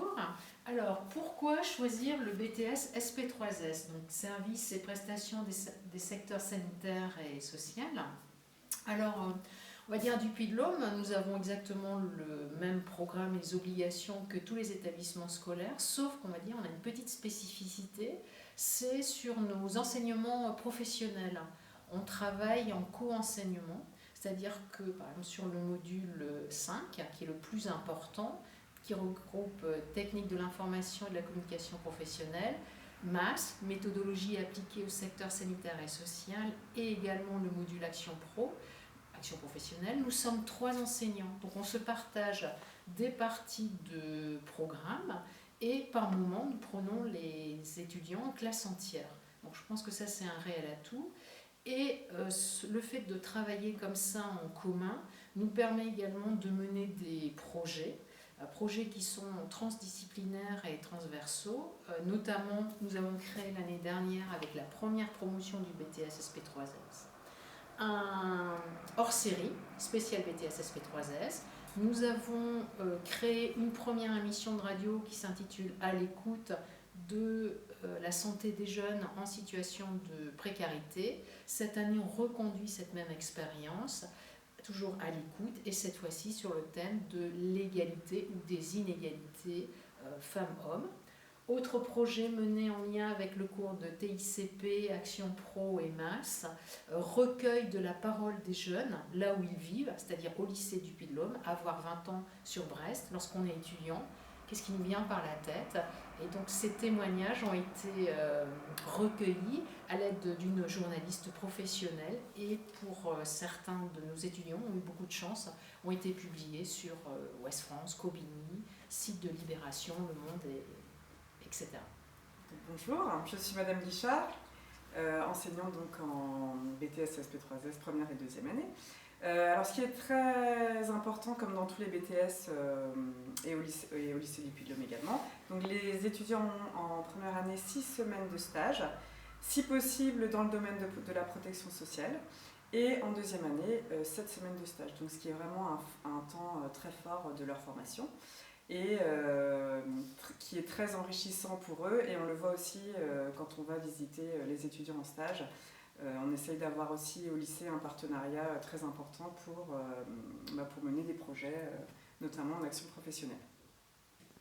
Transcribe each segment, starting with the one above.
bonjour. Alors, pourquoi choisir le BTS SP3S, donc services et prestations des secteurs sanitaires et social? Alors, on va dire du Puy-de-Dôme, nous avons exactement le même programme et les obligations que tous les établissements scolaires, sauf qu'on va dire on a une petite spécificité, c'est sur nos enseignements professionnels. On travaille en co-enseignement, c'est-à-dire que par exemple sur le module 5, qui est le plus important, qui regroupe technique de l'information et de la communication professionnelle, MAS, méthodologie appliquée au secteur sanitaire et social, et également le module Action Pro, Action professionnelle. Nous sommes 3 enseignants, donc on se partage des parties de programme et par moment nous prenons les étudiants en classe entière. Donc je pense que ça c'est un réel atout. Et le fait de travailler comme ça en commun nous permet également de mener des projets qui sont transdisciplinaires et transversaux. Notamment, nous avons créé l'année dernière, avec la première promotion du BTS SP3S, un hors-série spécial BTS SP3S. Nous avons créé une première émission de radio qui s'intitule À l'écoute de la santé des jeunes en situation de précarité. Cette année, on reconduit cette même expérience, toujours à l'écoute, et cette fois-ci sur le thème de l'égalité ou des inégalités femmes-hommes. Autre projet mené en lien avec le cours de TICP, Action Pro et MAS, recueil de la parole des jeunes, là où ils vivent, c'est-à-dire au lycée du Puy-de-Dôme, avoir 20 ans sur Brest, lorsqu'on est étudiant, qu'est-ce qui nous vient par la tête? Et donc ces témoignages ont été recueillis à l'aide d'une journaliste professionnelle et pour certains de nos étudiants ont eu beaucoup de chance, ont été publiés sur Ouest France, Cobigny, site de Libération, Le Monde, etc. Bonjour, je suis Madame Guichard, enseignante donc en BTS SP3S première et deuxième année. Alors ce qui est très important, comme dans tous les BTS et au lycée du Puy-de-Dôme également, donc les étudiants ont en première année 6 semaines de stage, si possible dans le domaine de la protection sociale, et en deuxième année 7 semaines de stage, donc ce qui est vraiment un temps très fort de leur formation et qui est très enrichissant pour eux, et on le voit aussi quand on va visiter les étudiants en stage. On essaye d'avoir aussi au lycée un partenariat très important pour mener des projets, notamment en action professionnelle.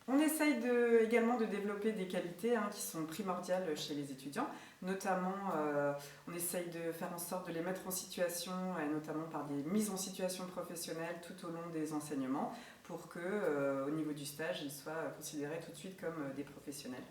On essaye également de développer des qualités qui sont primordiales chez les étudiants, notamment on essaye de faire en sorte de les mettre en situation, et notamment par des mises en situation professionnelles tout au long des enseignements, pour qu'au niveau du stage, ils soient considérés tout de suite comme des professionnels.